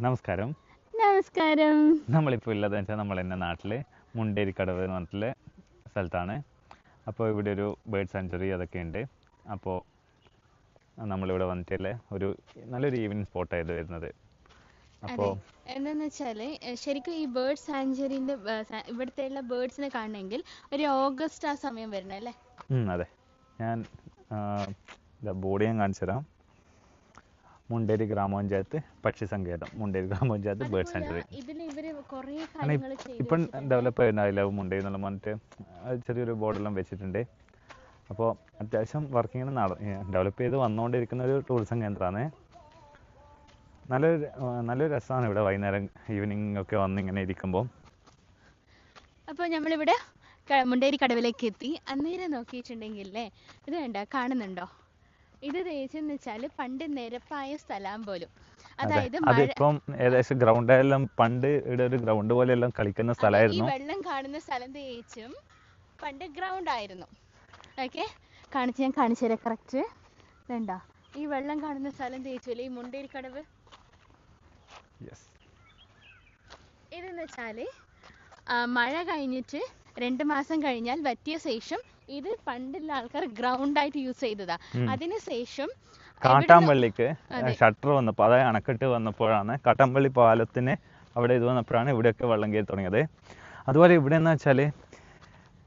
നമസ്കാരം. നമസ്കാരം. നമ്മളിപ്പോൾ ഉള്ളതെന്ന് വെച്ചാൽ നമ്മളെൻ്റെ നാട്ടിൽ മുണ്ടേരിക്കടവ് എന്ന് പറഞ്ഞിട്ടുള്ള സ്ഥലത്താണ്. അപ്പോൾ ഇവിടെ ഒരു ബേർഡ് സാങ്ച്വറി അതൊക്കെ ഉണ്ട്. അപ്പോൾ നമ്മളിവിടെ വന്നിട്ടുള്ള ഒരു നല്ലൊരു ഈവനിങ് സ്പോട്ടായത് വരുന്നത്. അപ്പോൾ എന്താന്ന് വെച്ചാല് ശരിക്കും ഈ ബേർഡ് സാങ്ച്വറിന്റെ ഇവിടുത്തെ ഉള്ള ബേർഡ്സിനെ കാണണമെങ്കിൽ ഒരു ഓഗസ്റ്റ് ആ സമയം വരണം അല്ലേ? അതെ, ഞാൻ ബോർഡ് ഞാൻ കാണിച്ചു തരാം. മുണ്ടേരി ഗ്രാമപഞ്ചായത്ത് പക്ഷി സങ്കേതം, മുണ്ടേരി ഗ്രാമപഞ്ചായത്ത് ബേർഡ് സാങ്ച്വറി. ഇപ്പം ഡെവലപ്പ് ചെയ്യുന്നുണ്ടാവില്ല മുണ്ടേരി എന്നുള്ള പറഞ്ഞിട്ട് ചെറിയൊരു ബോർഡെല്ലാം വെച്ചിട്ടുണ്ട്. അപ്പോൾ അത്യാവശ്യം വർക്കിങ്ങിന് ഡെവലപ്പ് ചെയ്ത് വന്നുകൊണ്ടിരിക്കുന്ന ഒരു ടൂറിസം കേന്ദ്രമാണ്. നല്ലൊരു രസമാണ് ഇവിടെ വൈകുന്നേരം ഈവനിങ് ഒക്കെ വന്ന് ഇങ്ങനെ ഇരിക്കുമ്പോൾ. അപ്പോൾ നമ്മളിവിടെ മുണ്ടേരി കടവിലേക്ക് എത്തി. അന്നേരം നോക്കിയിട്ടുണ്ടെങ്കിലേ ഇത് കണ്ടോ, കാണുന്നുണ്ടോ? ഇത് തേച്ചെന്ന് വെച്ചാൽ പണ്ട് നിരപ്പായ സ്ഥലം പോലും, അതായത് അതിപ്പം ഏകദേശം ഗ്രൗണ്ടെല്ലാം പണ്ട് ഇവിടെ ഒരു ഗ്രൗണ്ട് പോലെ എല്ലാം കളിക്കുന്ന സ്ഥലമായിരുന്നു. ഈ വെള്ളം കാണുന്ന സ്ഥലം തേച്ചും പണ്ട് ഗ്രൗണ്ട് ആയിരുന്നു. ഓക്കെ, ഞാൻ കാണിച്ചു തരാം. കറക്റ്റ് വേണ്ട, ഈ വെള്ളം കാണുന്ന സ്ഥലം തേച്ചല്ലേ ഈ മുണ്ടേരി കടവ്. ഇതെന്ന് വെച്ചാല് മഴ കഴിഞ്ഞിട്ട് 2 മാസം കഴിഞ്ഞാൽ വറ്റിയ ശേഷം ഇത് പണ്ടുള്ള ആൾക്കാർ ഗ്രൗണ്ട് ആയിട്ട് യൂസ് ചെയ്തതാ. അതിനുശേഷം കാട്ടാമ്പള്ളിക്ക് ഷട്ടർ വന്നപ്പോൾ, അതായത് അണക്കെട്ട് വന്നപ്പോഴാണ്, കാട്ടാമ്പള്ളി പാലത്തിന് അവിടെ ഇത് വന്നപ്പോഴാണ് ഇവിടെയൊക്കെ വെള്ളം കയറി തുടങ്ങിയത്. അതുപോലെ ഇവിടെ എന്ന് വെച്ചാൽ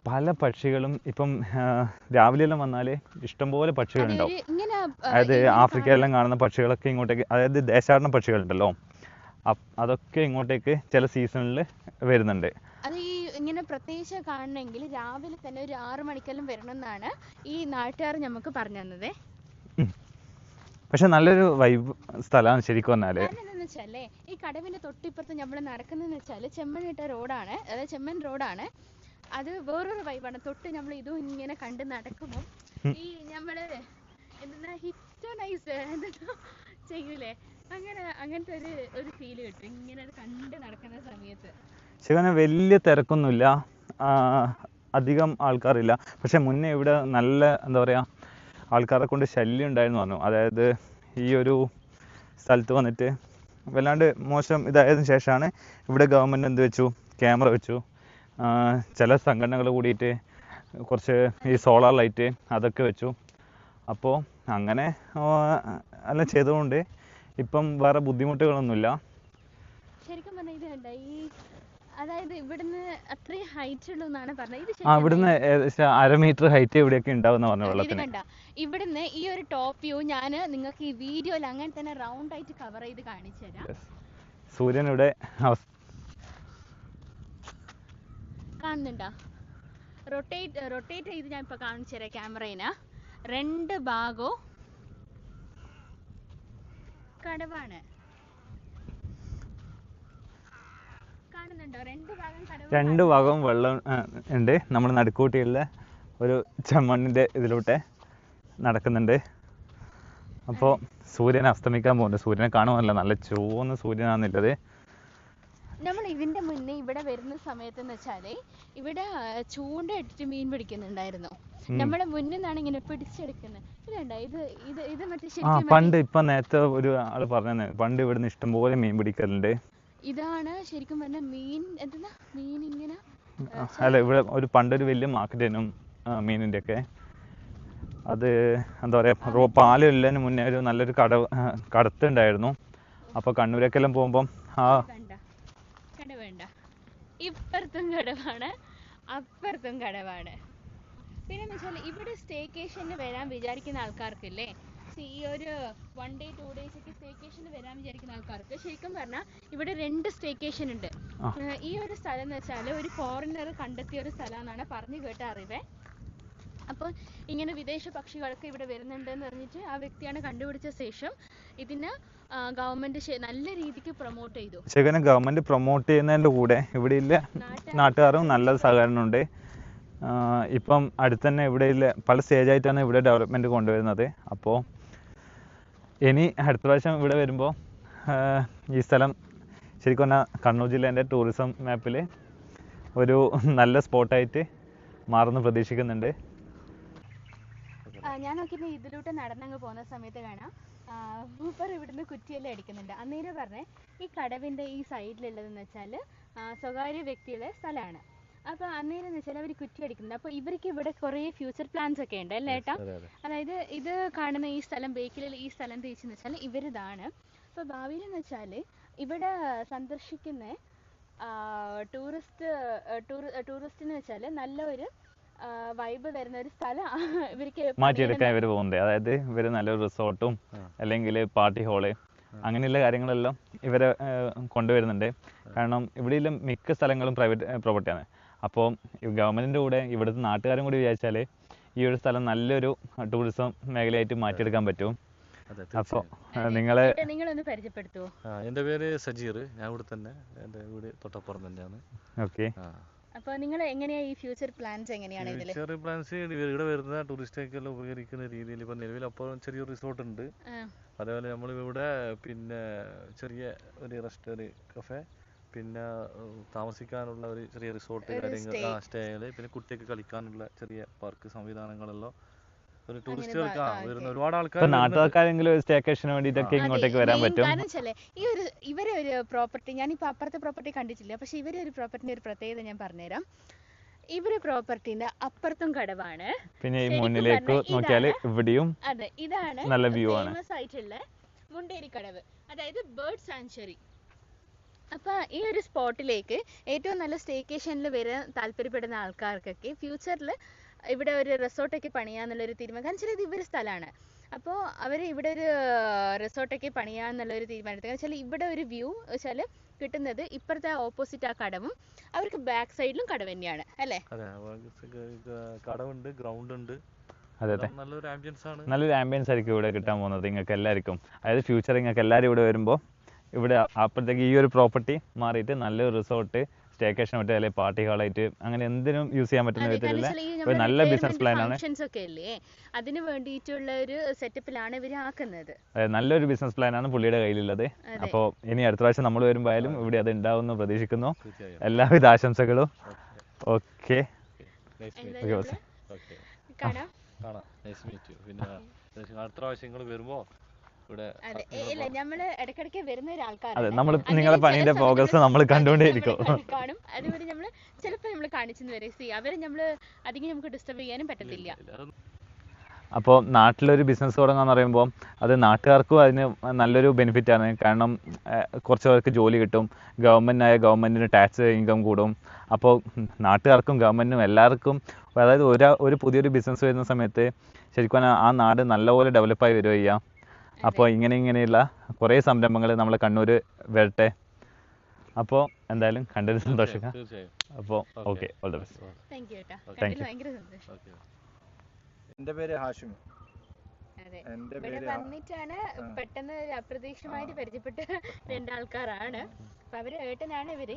പല പക്ഷികളും ഇപ്പം രാവിലെയെല്ലാം വന്നാൽ ഇഷ്ടംപോലെ പക്ഷികളുണ്ടാവും. അതായത് ആഫ്രിക്കയിലെല്ലാം കാണുന്ന പക്ഷികളൊക്കെ ഇങ്ങോട്ടേക്ക്, അതായത് ദേശാടന പക്ഷികളുണ്ടല്ലോ, അതൊക്കെ ഇങ്ങോട്ടേക്ക് ചില സീസണിൽ വരുന്നുണ്ട്. അത് ഈ ഇങ്ങനെ പ്രത്യേകിച്ച് കാണണമെങ്കിൽ രാവിലെ തന്നെ ഒരു 6 മണിക്കെല്ലാം വരണമെന്നാണ് ഈ നാട്ടുകാർ നമുക്ക് പറഞ്ഞു തന്നത്. പക്ഷെ നല്ലൊരു വൈബ് സ്ഥലമാണ് ശരിക്കും പറഞ്ഞാല്. എന്താണെന്ന് വെച്ചാലേ ഈ കടവിന്റെ തൊട്ടിപ്പുറത്ത് നമ്മൾ നടക്കുന്നതെന്ന് വെച്ചാൽ ചെമ്മണിട്ട റോഡാണ്, അതായത് ചെമ്മൻ റോഡാണ്. അത് വേറൊരു വൈബാണ്. തൊട്ട് നമ്മൾ ഇതും ഇങ്ങനെ കണ്ട് നടക്കുമ്പോൾ ഈ നമ്മള് എന്താ ഹിപ്നോട്ടൈസ് ചെയ്യൂലേ, അങ്ങനത്തെ ഒരു ഫീല് കിട്ടും ഇങ്ങനെ കണ്ട് നടക്കുന്ന സമയത്ത്. ശരിക്കും വലിയ തിരക്കൊന്നുമില്ല, അധികം ആൾക്കാരില്ല. പക്ഷെ മുന്നേ ഇവിടെ നല്ല എന്താ പറയുക, ആൾക്കാരെ കൊണ്ട് ശല്യം ഉണ്ടായിരുന്നു പറഞ്ഞു. അതായത് ഈ ഒരു സ്ഥലത്ത് വന്നിട്ട് വല്ലാണ്ട് മോശം ഇതായതിനു ശേഷമാണ് ഇവിടെ ഗവൺമെൻറ് എന്ത് വെച്ചു, ക്യാമറ വെച്ചു. ചില സംഘടനകൾ കൂടിയിട്ട് കുറച്ച് ഈ സോളാർ ലൈറ്റ് അതൊക്കെ വെച്ചു. അപ്പോൾ അങ്ങനെ എല്ലാം ചെയ്തുകൊണ്ട് ഇപ്പം വേറെ ബുദ്ധിമുട്ടുകളൊന്നുമില്ല. ശരിക്കും പറഞ്ഞാൽ ഇത് കണ്ട, ഈ അതായത് ഇവിടുന്ന് അത്രയും ഹൈറ്റ് ഉള്ളൂ എന്നാണ് പറഞ്ഞത്. ഇവിടുന്ന് ഏകദേശം 1/2 മീറ്റർ ഹൈറ്റ് ഇവിടെയൊക്കെ ഉണ്ടാവുന്ന പറഞ്ഞു വെള്ളത്തിന്. ഇവിടുന്ന് ഈ ഒരു ടോപ്പ് വ്യൂ ഞാൻ നിങ്ങൾക്ക് ഈ വീഡിയോയിൽ അങ്ങനെ തന്നെ റൗണ്ട് ആയിട്ട് കവർ ചെയ്ത് കാണിച്ചു തരാം. സൂര്യൻ ഇവിടെ കാണുന്നുണ്ടോ? റൊട്ടേറ്റ് ചെയ്ത് ഞാൻ ഇപ്പൊ കാണിച്ചു തരാം ക്യാമറയിന്. 2 ഭാഗവും കടവാണ്. കാണുന്നുണ്ടോ? 2 ഭാഗവും വെള്ളം ഉണ്ട്. നമ്മൾ നടുക്കൂട്ടിയുള്ള ഒരു ചെമ്മണ്ണിന്റെ ഇതിലൂടെ നടക്കുന്നുണ്ട്. അപ്പോൾ സൂര്യൻ അസ്തമിക്കാൻ പോകുന്നുണ്ട്. സൂര്യനെ കാണുമല്ല, നല്ല ചുവന്ന സൂര്യനാണുള്ളത്. നമ്മൾ ഇതിന്റെ മുന്നേ ഇവിടെ വരുന്ന സമയത്ത് എന്ന് വെച്ചാല് ഇവിടെ ചൂണ്ട ഇട്ടിട്ട് മീൻ പിടിക്കുന്നുണ്ടായിരുന്നു. നമ്മളെ മുന്നിൽ നിന്നാണ് ഇങ്ങനെ പിടിച്ചെടുക്കുന്നത്. ഇത് മറ്റേ പണ്ട് ഇപ്പൊ നേരത്തെ ഒരു ആള് പറഞ്ഞു, പണ്ട് ഇവിടുന്ന് ഇഷ്ടംപോലെ മീൻ പിടിക്കലുണ്ട്. ഇതാണ് ശരിക്കും പറഞ്ഞ മീൻ. എന്താ മീൻ ഇങ്ങനെ അല്ല, ഇവിടെ ഒരു പണ്ടൊരു വലിയ മാർക്കറ്റിനും മീനിന്റെ ഒക്കെ, അത് എന്താ പറയാ, പാലുള്ളതിന് മുന്നേ ഒരു നല്ലൊരു കടത്തുണ്ടായിരുന്നു. അപ്പൊ കണ്ണൂരൊക്കെല്ലാം പോകുമ്പം കടവേണ്ട, ഇപ്പുറത്തും കടവാണ് അപ്പുറത്തും കടവാണ്. പിന്നെ വെച്ചാൽ ഇവിടെ സ്റ്റേക്കേഷന് വരാൻ വിചാരിക്കുന്ന ആൾക്കാർക്കില്ലേ, ഈ ഒരു 1 day 2 days ഒക്കെ സ്റ്റേക്കേഷന് വരാൻ വിചാരിക്കുന്ന ആൾക്കാർക്ക് ശരിക്കും പറഞ്ഞാൽ ഇവിടെ 2 സ്റ്റേക്കേഷൻ ഉണ്ട്. ഈ ഒരു സ്ഥലം എന്ന് വെച്ചാൽ ഒരു ഫോറിനർ കണ്ടെത്തിയ ഒരു സ്ഥലമാണെന്നാണ് പറഞ്ഞു കേട്ട അറിവേ. അപ്പോൾ ഇങ്ങനെ വിദേശ പക്ഷികളൊക്കെ ഇവിടെ വരുന്നുണ്ട് എന്ന് പറഞ്ഞിട്ട് ആ വ്യക്തിയാണ് കണ്ടുപിടിച്ച ശേഷം ഇതിന് ഗവൺമെന്റ് നല്ല രീതിക്ക് പ്രൊമോട്ട് ചെയ്തു. ശരിക്കും ഗവൺമെന്റ് പ്രൊമോട്ട് ചെയ്യുന്നതിന്റെ കൂടെ ഇവിടെ ഇല്ല നാട്ടുകാരും നല്ല സഹകരണമുണ്ട്. ഇപ്പം അടുത്ത് തന്നെ ഇവിടെ ഇല്ല പല സ്റ്റേജായിട്ടാണ് ഇവിടെ ഡെവലപ്മെന്റ് കൊണ്ടുവരുന്നത്. അപ്പോൾ ഇനി അടുത്ത പ്രാവശ്യം ഇവിടെ വരുമ്പോൾ ഈ സ്ഥലം ശരിക്കും പറഞ്ഞാൽ കണ്ണൂർ ജില്ലേൻ്റെ ടൂറിസം മാപ്പിൽ ഒരു നല്ല സ്പോട്ടായിട്ട് മാറുമെന്ന് പ്രതീക്ഷിക്കുന്നുണ്ട്. ഞാൻ നോക്കിയിട്ട് ഇതിലൂടെ നടന്നങ്ങ് പോകുന്ന സമയത്ത് കാണാം മൂപ്പർ ഇവിടുന്ന് കുറ്റിയെല്ലാം അടിക്കുന്നുണ്ട്. അന്നേരം പറഞ്ഞേ ഈ കടവിൻ്റെ ഈ സൈഡിലുള്ളതെന്ന് വെച്ചാൽ സ്വകാര്യ വ്യക്തിയുടെ സ്ഥലമാണ്. അപ്പോൾ അന്നേരം എന്ന് വെച്ചാൽ അവർ കുറ്റി അടിക്കുന്നുണ്ട്. അപ്പോൾ ഇവർക്ക് ഇവിടെ കുറേ ഫ്യൂച്ചർ പ്ലാൻസ് ഒക്കെ ഉണ്ട് അല്ലേ ഏട്ടാ? അതായത് ഇത് കാണുന്ന ഈ സ്ഥലം ബേക്കിലുള്ള ഈ സ്ഥലം തിരിച്ചെന്ന് വെച്ചാൽ ഇവരിതാണ്. അപ്പോൾ ഭാവിയിലെന്ന് വെച്ചാൽ ഇവിടെ സന്ദർശിക്കുന്ന ടൂറിസ്റ്റിന് വെച്ചാൽ നല്ലൊരു വൈബ് തരുന്ന ഒരു സ്ഥലം ഇവർക്ക് മാറ്റിയെടുക്കാൻ ഇവർ പോകുന്നത്. അതായത് ഇവർ നല്ലൊരു റിസോർട്ടും അല്ലെങ്കിൽ പാർട്ടി ഹാള് അങ്ങനെയുള്ള കാര്യങ്ങളെല്ലാം ഇവരെ കൊണ്ടുവരുന്നുണ്ട്. കാരണം ഇവിടെയുള്ള മിക്ക സ്ഥലങ്ങളും പ്രൈവറ്റ് പ്രോപ്പർട്ടിയാണ്. അപ്പോൾ ഗവൺമെൻറ്റിൻ്റെ കൂടെ ഇവിടുത്തെ നാട്ടുകാരും കൂടി വിചാരിച്ചാൽ ഈ ഒരു സ്ഥലം നല്ലൊരു ടൂറിസം മേഖലയായിട്ട് മാറ്റിയെടുക്കാൻ പറ്റും. അപ്പോൾ നിങ്ങളൊന്ന് പരിചയപ്പെടുത്തുമോ? എൻ്റെ പേര് സജീർ, ഞാൻ ഇവിടെ തന്നെ, എൻ്റെ വീട് തൊട്ടപ്പുറം തന്നെയാണ്. ഓക്കെ. അപ്പോൾ നിങ്ങൾ എങ്ങനെയാണ് ഈ ഫ്യൂച്ചർ പ്ലാൻസ് എങ്ങനെയാണ് ഇതിൽ? ഫ്യൂച്ചർ പ്ലാൻസ് ഇവിടെ വരുന്ന ടൂറിസ്റ്റൊക്കെല്ലാം ഉപകരിക്കുന്ന രീതിയിൽ ഇപ്പം നിലവിൽ അപ്പുറം ചെറിയൊരു റിസോർട്ട് ഉണ്ട്. അതേപോലെ നമ്മളിവിടെ പിന്നെ ചെറിയ ഒരു റെസ്റ്റോറൻറ്റ് കഫേ, പിന്നെ താമസിക്കാനുള്ള ഒരു ചെറിയ റിസോർട്ട് കാര്യങ്ങൾ, സ്റ്റേകൾ, പിന്നെ കുട്ടികൾക്ക് കളിക്കാനുള്ള ചെറിയ പാർക്ക് സംവിധാനങ്ങളെല്ലാം ഒരു ടൂറിസ്റ്റുകൾക്ക് വരുന്ന ഒരുപാട് ആൾക്കാർ. നാട്ടുകാർക്കാരെങ്കിലും ഒരു സ്റ്റേക്കേഷന് വേണ്ടിയിട്ടൊക്കെ ഇങ്ങോട്ടേക്ക് വരാൻ പറ്റും. ഇവരെ ഒരു പ്രോപ്പർട്ടി ഞാനിപ്പോൾ അപ്പുറത്തെ പ്രോപ്പർട്ടി കണ്ടിട്ടില്ല, പക്ഷെ ഇവരെ ഒരു പ്രോപ്പർട്ടിന്റെ ഒരു പ്രത്യേകത ഞാൻ പറഞ്ഞുതരാം. ഇവര് പ്രോപ്പർട്ടിന്റെ അപ്പുറത്തും കടവാണ്, പിന്നെ ഈ മുന്നിലേക്ക് നോക്കിയാൽ ഇവിടെയും അതെ ഇതാണ് നല്ല വ്യൂ ആണ്, ഫേമസ് ആയിട്ടുള്ള മുണ്ടേരി കടവ്, അതായത് ബേർഡ് സാങ്ച്വറി. അപ്പൊ ഈ ഒരു സ്പോട്ടിലേക്ക് ഏറ്റവും നല്ല സ്റ്റേക്കേഷനിൽ വരാൻ താല്പര്യപ്പെടുന്ന ആൾക്കാർക്കൊക്കെ ഫ്യൂച്ചറിൽ ഇവിടെ ഒരു റിസോർട്ടൊക്കെ പണിയാന്നുള്ളൊരു തീരുമാനം, കാരണം വെച്ചാൽ ഇത് ഇവരുടെ സ്ഥലമാണ്. അപ്പോൾ അവർ ഇവിടെ ഒരു റിസോർട്ടൊക്കെ പണിയാന്നുള്ളൊരു തീരുമാനത്തിൽ വെച്ചാൽ ഇവിടെ ഒരു വ്യൂ വെച്ചാൽ കിട്ടുന്നത് ഇപ്പുറത്തെ ഓപ്പോസിറ്റ് ആ കടവും അവർക്ക് ബാക്ക് സൈഡിലും കടവ് തന്നെയാണ് അല്ലേ? കടവുണ്ട്, ഗ്രൗണ്ട് ഉണ്ട്. അതെ അതെ, നല്ലൊരു ആംബിയൻസ് ആയിരിക്കും ഇവിടെ കിട്ടാൻ പോകുന്നത് നിങ്ങൾക്ക് എല്ലാവർക്കും. അതായത് ഫ്യൂച്ചർ നിങ്ങൾക്ക് എല്ലാവരും ഇവിടെ വരുമ്പോൾ ഇവിടെ അപ്പോഴത്തേക്ക് ഈ ഒരു പ്രോപ്പർട്ടി മാറിയിട്ട് നല്ലൊരു റിസോർട്ട്, സ്റ്റേക്കേഷൻ പറ്റുക, അല്ലെങ്കിൽ പാർട്ടി ഹാളായിട്ട് അങ്ങനെ എന്തിനും യൂസ് ചെയ്യാൻ പറ്റുന്ന വിധത്തിലുള്ള ഒരു നല്ല ബിസിനസ് പ്ലാനാണ്. അതിന് വേണ്ടിയിട്ടുള്ള ഒരു സെറ്റപ്പിലാണ് ഇവർ ആക്കുന്നത്. നല്ലൊരു ബിസിനസ് പ്ലാനാണ് പുള്ളിയുടെ കയ്യിലുള്ളത്. അപ്പോൾ ഇനി അടുത്ത പ്രാവശ്യം നമ്മൾ വരുമ്പോഴായാലും ഇവിടെ അത് ഉണ്ടാവുമെന്ന് പ്രതീക്ഷിക്കുന്നു. എല്ലാവിധ ആശംസകളും. ഓക്കെ, അടുത്ത പ്രാവശ്യം നിങ്ങൾ വരുമ്പോ അതെ, നമ്മൾ നിങ്ങളെ പണിയുടെ പ്രോഗ്രസ് നമ്മൾ കണ്ടുകൊണ്ടേയിരിക്കും. കാണും. അതുപോലെ നമ്മൾ ചിലപ്പോൾ നമ്മൾ കാണിച്ചെന്ന് വരെ അവരെ നമ്മൾ അധികം നമുക്ക് ഡിസ്റ്റർബ് ചെയ്യാനും പറ്റത്തില്ല. അപ്പോൾ നാട്ടിലൊരു ബിസിനസ് തുടങ്ങാന്ന് പറയുമ്പോൾ അത് നാട്ടുകാർക്കും അതിന് നല്ലൊരു ബെനിഫിറ്റാണ്. കാരണം കുറച്ച് പേർക്ക് ജോലി കിട്ടും, ഗവൺമെൻറ്റിന് ടാക്സ് ഇൻകം കൂടും. അപ്പോൾ നാട്ടുകാർക്കും ഗവൺമെൻറ്റിനും എല്ലാവർക്കും, അതായത് ഒരു പുതിയൊരു ബിസിനസ് വരുന്ന സമയത്ത് ശരിക്കും ആ നാട് നല്ലപോലെ ഡെവലപ്പായി വരിക ചെയ്യാം. അപ്പോൾ ഇങ്ങനെയുള്ള കുറേ സംരംഭങ്ങൾ നമ്മളെ കണ്ണൂർ വരട്ടെ. അപ്പോൾ എന്തായാലും കണ്ടൊരു സന്തോഷം. അപ്പോൾ okay, all the best. Thank you. എൻ്റെ പേര് ഹാഷിം. വന്നിട്ടാണ് പെട്ടെന്ന് അപ്രതീക്ഷിതമായിട്ട് പരിചയപ്പെട്ട രണ്ടാൾക്കാരാണ്. അപ്പൊ അവര് ഏട്ടനാണ് ഇവര്.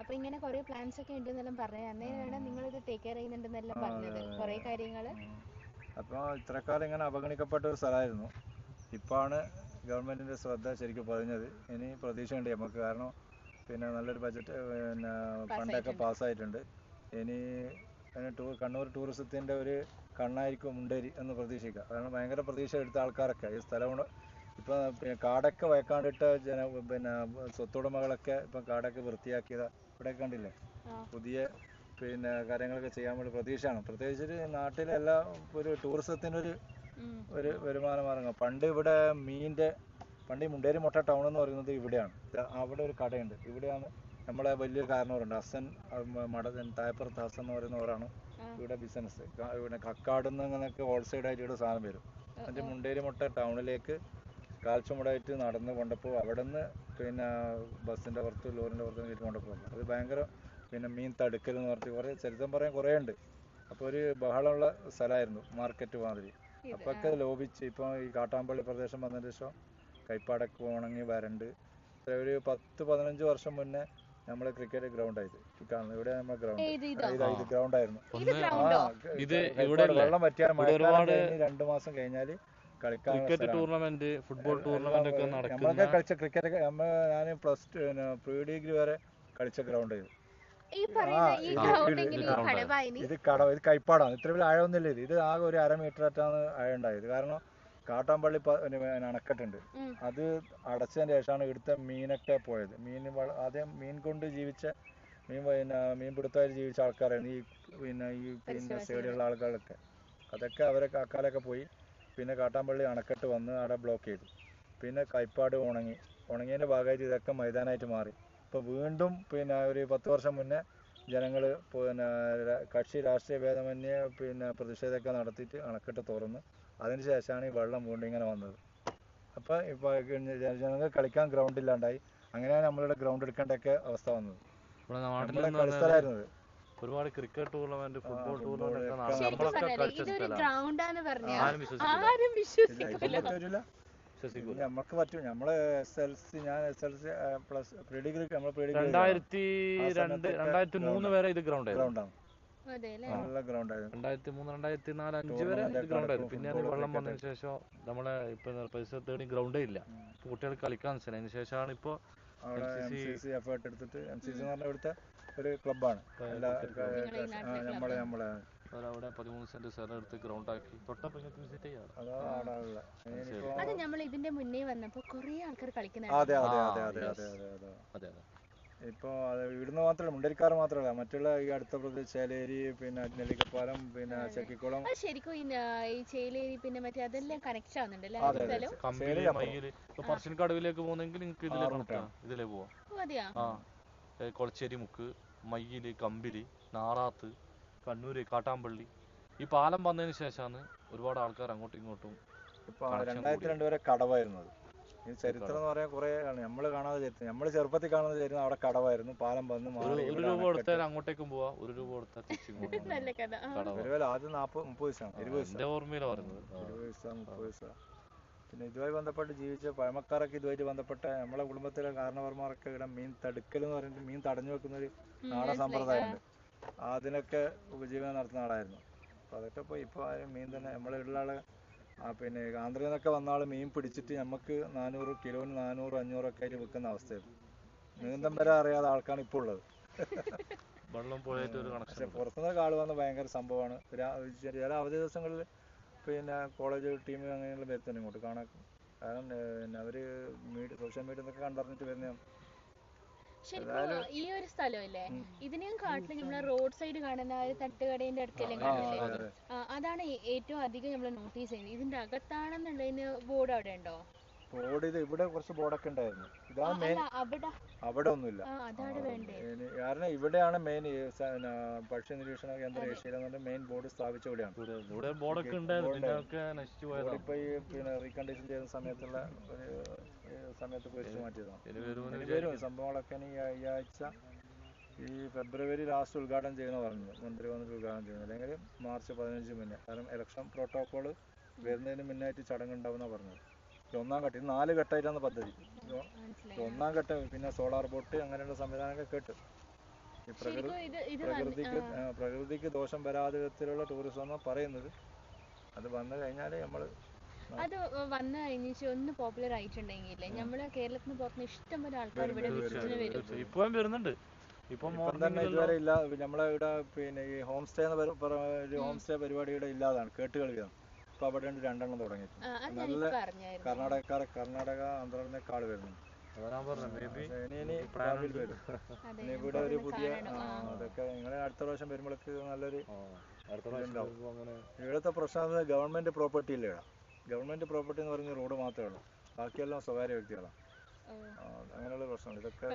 അപ്പൊ ഇങ്ങനെ കുറെ പ്ലാൻസ് ഒക്കെ ഉണ്ടെന്നെല്ലാം പറഞ്ഞത് അന്നേരമാണ് നിങ്ങളിത് ടേക്ക് കെയർ ചെയ്യുന്നുണ്ടെന്നെല്ലാം പറഞ്ഞത് കുറെ കാര്യങ്ങള്. അപ്പോൾ ഇത്രക്കാലം ഇങ്ങനെ അവഗണിക്കപ്പെട്ട ഒരു സ്ഥലമായിരുന്നു. ഇപ്പോഴാണ് ഗവൺമെൻറ്റിൻ്റെ ശ്രദ്ധ ശരിക്കും പതിഞ്ഞത്. ഇനി പ്രതീക്ഷയുണ്ട് നമുക്ക്, കാരണം പിന്നെ നല്ലൊരു ബജറ്റ് പിന്നെ ഫണ്ടൊക്കെ പാസ്സായിട്ടുണ്ട്. ഇനി കണ്ണൂർ ടൂറിസത്തിൻ്റെ ഒരു കണ്ണായിരിക്കും മുണ്ടേരി എന്ന് പ്രതീക്ഷിക്കുക. കാരണം ഭയങ്കര പ്രതീക്ഷ എടുത്ത ആൾക്കാരൊക്കെ ഈ സ്ഥലം ഇപ്പം കാടൊക്കെ വയ്ക്കാണ്ടിട്ട പിന്നെ സ്വത്തുടമകളൊക്കെ ഇപ്പം കാടൊക്കെ വൃത്തിയാക്കിയത് ഇവിടെ കണ്ടില്ലേ. പുതിയ പിന്നെ കാര്യങ്ങളൊക്കെ ചെയ്യാൻ വേണ്ടി പ്രതീക്ഷയാണ്. പ്രത്യേകിച്ച് നാട്ടിലെ എല്ലാ ഒരു ടൂറിസത്തിൻ്റെ ഒരു വരുമാന മാർഗം. പണ്ട് ഇവിടെ പണ്ട് ഈ മുണ്ടേരി മുട്ട ടൗൺ എന്ന് പറയുന്നത് ഇവിടെയാണ്. അവിടെ ഒരു കടയുണ്ട്. ഇവിടെയാണ് നമ്മളെ വലിയൊരു കാരണവരുണ്ട്, ഹസൻ മടൻ തായപ്പുറത്ത് ഹസൻ എന്ന് പറയുന്നവരാണ് ഇവിടെ ബിസിനസ്. ഇവിടെ കക്കാടുന്ന് അങ്ങനെയൊക്കെ ഹോൾസെയിലായിട്ട് ഇവിടെ സാധനം വരും. എന്നിട്ട് മുണ്ടേരി മുട്ട ടൗണിലേക്ക് കാൽച്ചുമടായിട്ട് നടന്ന് കൊണ്ടപ്പോൾ അവിടെ നിന്ന് പിന്നെ ബസ്സിൻ്റെ പുറത്ത് ലോറിൻ്റെ പുറത്ത് കയറ്റി കൊണ്ടുപോകും. അത് ഭയങ്കര പിന്നെ മീൻ തടുക്കൽ എന്ന് പറഞ്ഞിട്ട് കുറേ ചരിത്രം പറയാൻ കുറേ ഉണ്ട്. അപ്പോൾ ഒരു ബഹളമുള്ള സ്ഥലമായിരുന്നു, മാർക്കറ്റ് മാതിരി. അപ്പോൾ ഒക്കെ ലോപിച്ച് ഇപ്പോൾ ഈ കാട്ടാമ്പള്ളി പ്രദേശം വന്നതിന് ശേഷം കൈപ്പാടൊക്കെ ഉണങ്ങി വരണ്ട്. ഒരു 10-15 വർഷം മുന്നേ നമ്മളെ ക്രിക്കറ്റ് ഗ്രൗണ്ട് ആയത് കാണുന്നത്. ഇവിടെ നമ്മളെ ഗ്രൗണ്ട് ആയിരുന്നു. വെള്ളം പറ്റിയാൽ 2 മാസം കഴിഞ്ഞാൽ കളിക്കാൻ ടൂർണമെന്റ്, ഫുട്ബോൾ ടൂർണമെന്റ് ഒക്കെ നമ്മളൊക്കെ കളിച്ച ക്രിക്കറ്റ് ഞാൻ +2 പ്രീ ഡിഗ്രി വരെ കളിച്ച ഗ്രൗണ്ട് ഇത്. ഇത് കൈപ്പാടാണ്. ഇത്ര വലിയ ആഴമൊന്നുമില്ല. ഇത് ആകെ ഒരു 1/2 മീറ്റർ ആയിട്ടാണ് ആഴമുണ്ടായത്. കാരണം കാട്ടാമ്പള്ളി അണക്കെട്ടുണ്ട്. അത് അടച്ചതിന് ശേഷമാണ് ഇവിടുത്തെ മീനൊക്കെ പോയത്. ആദ്യം മീൻ കൊണ്ട് ജീവിച്ച മീൻ പിടുത്തമായിട്ട് ജീവിച്ച ആൾക്കാരായിരുന്നു ഈ സൈഡിലുള്ള ആളുകളൊക്കെ. അതൊക്കെ അവരൊക്കെ അക്കാലൊക്കെ പോയി. പിന്നെ കാട്ടാമ്പള്ളി അണക്കെട്ട് വന്ന് അവിടെ ബ്ലോക്ക് ചെയ്തു. പിന്നെ കൈപ്പാട് ഉണങ്ങിയതിൻ്റെ ഭാഗമായിട്ട് ഇതൊക്കെ മൈതാനമായിട്ട് മാറി. ഇപ്പോൾ വീണ്ടും ഒരു 10 വർഷം മുന്നേ ജനങ്ങൾ കക്ഷി രാഷ്ട്രീയ ഭേദമന്യേ പ്രതിഷേധമൊക്കെ നടത്തിയിട്ട് അണക്കെട്ട് തുറന്ന് അതിന് ശേഷമാണ് ഈ വെള്ളം വീണ്ടും ഇങ്ങനെ വന്നത്. ഇപ്പോൾ ജനങ്ങൾക്ക് കളിക്കാൻ ഗ്രൗണ്ട് ഇല്ലാണ്ടായി. അങ്ങനെയാണ് നമ്മളിവിടെ ഗ്രൗണ്ട് എടുക്കേണ്ടൊക്കെ അവസ്ഥ വന്നത്. നമ്മുടെ കളിസ്ഥലമായിരുന്നത്. ഒരുപാട് ക്രിക്കറ്റ് ടൂർണമെന്റ്, ഫുട്ബോൾ ശരിക്കും ടൂർണമെന്റ് പറഞ്ഞാലേ ഇതൊരു ഗ്രൗണ്ടാന്ന് പറഞ്ഞാൽ ആരും ആരും വിശ്വസിക്കില്ല. നമുക്ക് പറ്റും. നമ്മള് ഞാൻ SLC പ്ലസ് പ്രീ ഡിഗ്രി 2003 വരെ ഇത് ഗ്രൗണ്ടാണ്. നല്ല ഗ്രൗണ്ടായിരുന്നു. 2003, 2004, 2005 വരെ ഇത് ഗ്രൗണ്ടായിരുന്നു. പിന്നെ വെള്ളം വന്നതിന് ശേഷം നമ്മളെ ഇപ്പൊ പരിസരത്ത് ഗ്രൗണ്ടേ ഇല്ല. കുട്ടികൾ കളിക്കാൻ വെച്ചാൽ അതിന് ശേഷമാണ് ഇപ്പൊ MCC എഫേർട്ട് എടുത്തിട്ട്. MCC എന്ന് പറഞ്ഞാൽ ഇവിടുത്തെ ഒരു ക്ലബ്ബാണ്. അവിടെ 13 സെന്റ് സ്ഥലം എടുത്ത് ഗ്രൗണ്ട് ആക്കി. തൊട്ടപ്പം നിങ്ങൾക്ക് വിസിറ്റ് ചെയ്യാം. അത് നമ്മൾ ഇതിന്റെ മുന്നേ വന്നപ്പോ കുറെ ആൾക്കാർ കളിക്കുന്ന. അതെ. ഇപ്പോൾ അത് ഇവിടുന്ന് മാത്രമല്ല, മുണ്ടരിക്കാർ മാത്രമല്ല, മറ്റുള്ള ഈ അടുത്ത പ്രദേശം ചേലേരി, നെല്ലിക്കപ്പാലം, ചക്കിക്കുളം. ശരിക്കും ഈ ചേലേരി പിന്നെ മറ്റേ അതെല്ലാം കണക്ട് ആവുന്നുണ്ടല്ലേ? പറശ്ശിനിക്കടവിലേക്ക് പോകുന്നെങ്കിൽ നിങ്ങൾക്ക് ഇതിലേ പോവാം. കൊളച്ചേരി മുക്ക്, മയ്യില്, കമ്പിലി, നാറാത്ത്, കണ്ണൂര്, കാട്ടാമ്പള്ളി. ഈ പാലം വന്നതിന് ശേഷമാണ് ഒരുപാട് ആൾക്കാർ അങ്ങോട്ടും ഇങ്ങോട്ടും. ഇപ്പോൾ 2002 വരെ കടവായിരുന്നത്. ഈ ചരിത്രം എന്ന് പറയാൻ കുറേ ആണ്. നമ്മൾ കാണാതെ ചരിത്രം, നമ്മൾ ചെറുപ്പത്തിൽ കാണുന്ന ചരിത്രം അവിടെ കടവായിരുന്നു. പാലം വന്ന് മാറി. 1 രൂപ കൊടുത്താൽ അങ്ങോട്ടേക്കും പോവാ, 1 രൂപ കൊടുത്താൽ ആദ്യം 40-30 പൈസയാണ്. 20 പൈസ ഓർമ്മയില പറയുന്നത്. 20 പൈസ, 30 പൈസ. പിന്നെ ഇതുമായി ബന്ധപ്പെട്ട് ജീവിച്ച പഴമക്കാരൊക്കെ ഇതുമായിട്ട് ബന്ധപ്പെട്ട നമ്മളെ കുടുംബത്തിലെ കാരണവർമാരൊക്കെ ഇവിടെ മീൻ തടുക്കൽ എന്ന് പറഞ്ഞിട്ട് മീൻ തടഞ്ഞു വെക്കുന്നൊരു നാടൻ സമ്പ്രദായമുണ്ട്. അതിനൊക്കെ ഉപജീവനം നടത്തുന്ന ആളായിരുന്നു. അപ്പോൾ അതൊക്കെ പോയി. ഇപ്പോൾ മീൻ തന്നെ നമ്മളെ ഉള്ള ആളെ ആന്ധ്രയിൽ നിന്നൊക്കെ വന്ന ആൾ മീൻ പിടിച്ചിട്ട് നമുക്ക് 400 കിലോന് 400, 500 ഒക്കെ ആയിട്ട് വിൽക്കുന്ന അവസ്ഥയായിരുന്നു. നീന്തം വരെ അറിയാതെ ആൾക്കാണ് ഇപ്പോൾ ഉള്ളത്. പക്ഷെ പുറത്തുനിന്നൊക്കെ ആൾ വന്ന് ഭയങ്കര സംഭവമാണ്. ചില അവധി ദിവസങ്ങളിൽ കോളേജ് ടീം അങ്ങനെയുള്ള വരുത്തുണ്ട് ഇങ്ങോട്ട് കാണാൻ. കാരണം അവര് സോഷ്യൽ മീഡിയ എന്നൊക്കെ കണ്ടറിഞ്ഞിട്ട് വരുന്നതാണ്. ശരിക്കും ഈ ഒരു സ്ഥലമല്ലേ, ഇതിനെയും കാട്ടില് നമ്മളെ റോഡ് സൈഡ് കാണുന്ന തട്ടുകടേന്റെ അടുക്കെല്ലാം കാണില്ലേ, അതാണ് ഏറ്റവും അധികം നമ്മൾ നോട്ടീസ് ചെയ്യുന്നത്. ഇതിന്റെ അകത്താണെന്നുള്ളതിന് ബോർഡ് അവിടെ ഉണ്ടോ? ബോർഡ് ഇവിടെ കുറച്ച് ബോർഡൊക്കെ ഉണ്ടായിരുന്നു. ഇതാണ് മെയിൻ. അവിടെ ഒന്നുമില്ല. കാരണം ഇവിടെയാണ് മെയിൻ പക്ഷി നിരീക്ഷണ കേന്ദ്രം ഏഷ്യയിലെ മെയിൻ ബോർഡ് സ്ഥാപിച്ച ഇവിടെയാണ്. ഇപ്പൊ ഈ റീകണ്ടീഷൻ ചെയ്യുന്ന സമയത്തുള്ള ഒരു സമയത്ത് പൊരിച്ചു മാറ്റിയതാണ്. വരും സംഭവങ്ങളൊക്കെ. ഈ ആഴ്ച ഈ ഫെബ്രുവരി ലാസ്റ്റ് ഉദ്ഘാടനം ചെയ്യുന്ന പറഞ്ഞത്. മന്ത്രി വന്നിട്ട് ഉദ്ഘാടനം ചെയ്യുന്നത്, അല്ലെങ്കിൽ മാർച്ച് 15 മുന്നേ. കാരണം ഇലക്ഷൻ പ്രോട്ടോകോൾ വരുന്നതിന് മുന്നായിട്ട് ചടങ്ങുണ്ടാവുന്ന പറഞ്ഞത്. 1-ാം ഘട്ടം. 4 ഘട്ടമായിട്ടാണ് പദ്ധതി. 1-ാം ഘട്ടം പിന്നെ സോളാർ ബോട്ട് അങ്ങനെയുള്ള സംവിധാനമൊക്കെ കേട്ടു. ഈ പ്രകൃതിക്ക് ദോഷം വരാതെ വിധത്തിലുള്ള ടൂറിസം എന്നാണ് പറയുന്നത്. അത് വന്നു കഴിഞ്ഞാൽ നമ്മൾ അത് വന്നു കഴിഞ്ഞിട്ട് ഒന്ന് പോപ്പുലർ ആയിട്ടുണ്ടെങ്കിൽ നമ്മള് കേരളത്തിന് പുറത്തുനിന്ന് ഇഷ്ടംപോലെ ആൾക്കാർ ഇവിടെ വിസിറ്റിന് വരും. ഇപ്പം വരുന്നുണ്ട്. ഇപ്പം തന്നെ ഇതുവരെ ഇല്ല. നമ്മളെ ഇവിടെ ഈ ഹോം സ്റ്റേ ഹോം സ്റ്റേ പരിപാടി ഇവിടെ ഇല്ലാതാണ്, കേട്ടുകളിയാണ്. ഇപ്പൊ അവിടെ 2 തുടങ്ങിയിട്ടുണ്ട്. നല്ല കർണാടക, ആന്ധ്രയിലൊക്കെ ആള് വരുന്നുണ്ട്. ഇവിടെ ഒരു പുതിയ അതൊക്കെ നിങ്ങൾ അടുത്ത പ്രാവശ്യം വരുമ്പോഴേക്ക് നല്ലൊരു ഉണ്ടാവും. ഇവിടുത്തെ പ്രശ്നം ഗവൺമെന്റ് പ്രോപ്പർട്ടി ഇല്ല. ഇവിടെ ഗവൺമെന്റ് പ്രോപ്പർട്ടി എന്ന് പറയുന്നത് റോഡ് മാത്രമേ ഉള്ളൂ. ബാക്കിയെല്ലാം സ്വകാര്യ വ്യക്തികളാണ്. അങ്ങനെയുള്ള പ്രശ്നമുണ്ട്. ഇതൊക്കെ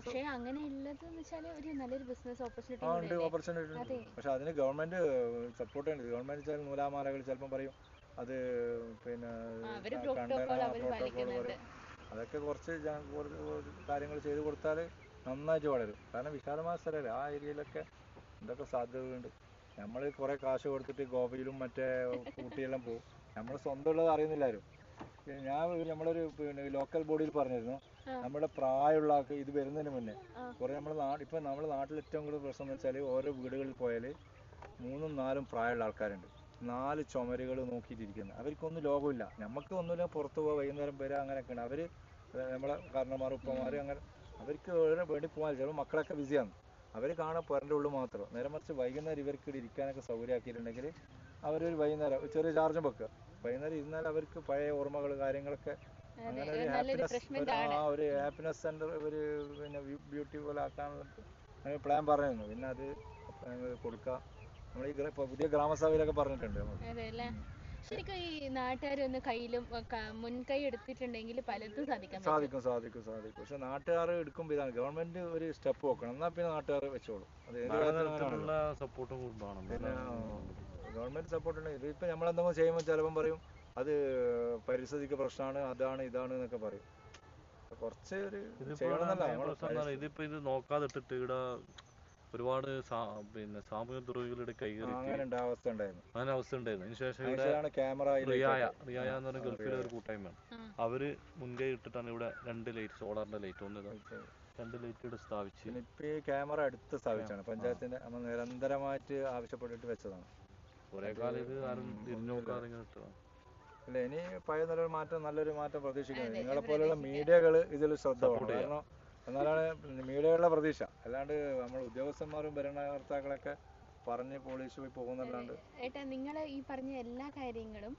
ഉണ്ട് ഓപ്പർച്യൂണിറ്റി. പക്ഷെ അതിന് ഗവൺമെന്റ് സപ്പോർട്ട് ചെയ്യേണ്ടത്. ഗവൺമെന്റ് നൂലാമാലകൾ ചിലപ്പം പറയും അത് പ്രോട്ടോകോൾ പറയും. അതൊക്കെ കുറച്ച് കാര്യങ്ങൾ ചെയ്ത് കൊടുത്താൽ നന്നായിട്ട് വളരും. കാരണം വിശാലമായ സ്ഥലമല്ലേ, ആ ഏരിയയിലൊക്കെ ഇതൊക്കെ സാധ്യതകളുണ്ട്. നമ്മൾ കുറേ കാശ് കൊടുത്തിട്ട് ഗോവയിലും മറ്റേ ഊട്ടിയെല്ലാം പോകും. നമ്മൾ സ്വന്തം ഉള്ളത് അറിയുന്നില്ലാരും. നമ്മളൊരു ലോക്കൽ ബോഡിയിൽ പറഞ്ഞിരുന്നു, നമ്മുടെ പ്രായമുള്ള ആൾക്ക് ഇത് വരുന്നതിന് മുന്നേ കുറേ ഇപ്പം നമ്മുടെ നാട്ടിൽ ഏറ്റവും കൂടുതൽ പ്രശ്നം എന്ന് വെച്ചാൽ ഓരോ വീടുകളിൽ പോയാൽ 3-4 പ്രായമുള്ള ആൾക്കാരുണ്ട്. 4 ചുമരുകൾ നോക്കിയിട്ടിരിക്കുന്നത്. അവർക്കൊന്നും ലോകമില്ല. നമുക്ക് ഒന്നുമില്ല, പുറത്ത് പോകാൻ വൈകുന്നേരം വരെ അങ്ങനെയൊക്കെയാണ്. അവർ നമ്മളെ കാരണന്മാർ ഉപ്പമാർ അങ്ങനെ അവർക്ക് വേണ്ടി പോകാൻ ചിലപ്പോൾ മക്കളൊക്കെ ബിസിയാണ്. അവർ കാണാൻ പുരൻ്റെ ഉള്ളിൽ മാത്രം. നേരെ മറിച്ച് വൈകുന്നേരം ഇവർക്ക് ഇരിക്കാനൊക്കെ സൗകര്യമാക്കിയിട്ടുണ്ടെങ്കിൽ അവരൊരു വൈകുന്നേരം ചെറിയ ചാർജും വെക്കുക. വൈകുന്നേരം ഇരുന്നാൽ അവർക്ക് പഴയ ഓർമ്മകൾ കാര്യങ്ങളൊക്കെ അങ്ങനെ ഒരു നല്ലൊരു ഹാപ്പിനെസ്, refreshment ആണ്. ഒരു ഹാപ്പിനെസ് സെന്റർ, ഒരു പിന്നെ ബ്യൂട്ടി പോലെ ആക്കാനുള്ള അങ്ങനെ പ്ലാൻ പറഞ്ഞിരുന്നു. പിന്നെ അത് കൊടുക്കാം. നമ്മൾ ഈ പുതിയ ഗ്രാമസഭയിലൊക്കെ പറഞ്ഞിട്ടുണ്ട് നമുക്ക്. അതെ അല്ലേ. ശരിക്കും ഈ നാട്ടുകാരൊന്ന് കയ്യിലും മുൻകൈ എടുത്തിട്ടുണ്ടെങ്കിൽ പലതും സാധിക്കാൻ പറ്റും. സാധിക്കും സാധിക്കും സാധിക്കും. പക്ഷെ നാട്ടുകാർ എടുക്കുമ്പോൾ ഇതാണ് ഗവൺമെന്റ് ഒരു സ്റ്റെപ്പ് വെക്കണം, എന്നാൽ പിന്നെ നാട്ടുകാർ വെച്ചോളും. അത് ഏത് പലതരത്തിലുള്ള സപ്പോർട്ടും വേണം. പിന്നെ ഗവൺമെന്റ് സപ്പോർട്ട് ഉണ്ടെങ്കിൽ ഇതിപ്പോൾ നമ്മളെന്തെങ്കിലും ചെയ്യുമ്പോൾ ചിലപ്പം പറയും അത് പരിസ്ഥിതിക്ക് പ്രശ്നമാണ്, അതാണ് ഇതാണ് എന്നൊക്കെ പറയും. കുറച്ച് ഒരു ചെയ്യണമെന്നല്ല. ഇതിപ്പോ ഇത് നോക്കാതെ ഇട്ടിട്ട് ഇവിടെ ഒരുപാട് പിന്നെ സാമൂഹ്യ ദ്രോഹികളുടെ അങ്ങനെ അവസ്ഥ ഉണ്ടായിരുന്നു. അങ്ങനെ അവസ്ഥ ഉണ്ടായിരുന്നു. അതിനുശേഷം റിയായ എന്ന് പറഞ്ഞ ഗൾഫിലെ ഒരു കൂട്ടായ്മയാണ്. അവര് മുൻകൈ ഇട്ടിട്ടാണ് ഇവിടെ 2 ലൈറ്റ്, സോളാറിന്റെ ലൈറ്റ്, 2 ലൈറ്റ് ഇവിടെ സ്ഥാപിച്ച്. ഇപ്പൊ ഈ ക്യാമറ അടുത്ത് സ്ഥാപിച്ചാണ് പഞ്ചായത്തിന്റെ, നമ്മൾ നിരന്തരമായിട്ട് ആവശ്യപ്പെട്ടിട്ട് വെച്ചതാണ്. കുറെ കാലം ഇത് ആരും തിരിഞ്ഞു നോക്കാതെ ഇങ്ങനെ ഇട്ടതാണ്. അല്ല, ഇനി പഴയ നല്ലൊരു മാറ്റം പ്രതീക്ഷിക്കുന്നത്. നിങ്ങളെ പോലെയുള്ള മീഡിയകൾ ഇതിൽ ശ്രദ്ധ വേണം. കാരണം എന്നാലാണ് മീഡിയകളുടെ പ്രതീക്ഷ. അല്ലാണ്ട് നമ്മൾ ഉദ്യോഗസ്ഥന്മാരും ഭരണകർത്താക്കളൊക്കെ പറഞ്ഞ് പോലീസ് പോയി പോകുന്നല്ലാണ്ട്. ഏട്ടാ, നിങ്ങൾ ഈ പറഞ്ഞ എല്ലാ കാര്യങ്ങളും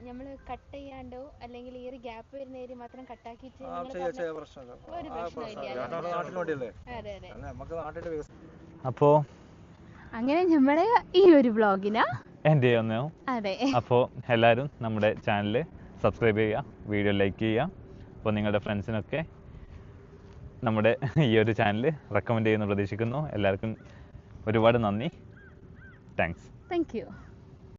നമ്മൾ കട്ട് ചെയ്യാണ്ടോ അല്ലെങ്കിൽ ഈ ഒരു ഗ്യാപ്പ് വരുന്ന ഏരിയ മാത്രം കട്ടാക്കിയിട്ട് നമുക്ക് നാട്ടിൽ അപ്പോ അങ്ങനെ നമ്മുടെ ഈ ഒരു വ്ളോഗിന് എൻ്റെ ഒന്നോ. അതെ, അപ്പോൾ എല്ലാവരും നമ്മുടെ ചാനൽ സബ്സ്ക്രൈബ് ചെയ്യുക, വീഡിയോ ലൈക്ക് ചെയ്യുക. അപ്പോൾ നിങ്ങളുടെ ഫ്രണ്ട്സിനൊക്കെ നമ്മുടെ ഈ ഒരു ചാനൽ റെക്കമെൻഡ് ചെയ്യുമെന്ന് പ്രതീക്ഷിക്കുന്നു. എല്ലാവർക്കും ഒരുപാട് നന്ദി. താങ്ക്സ്. Thank you.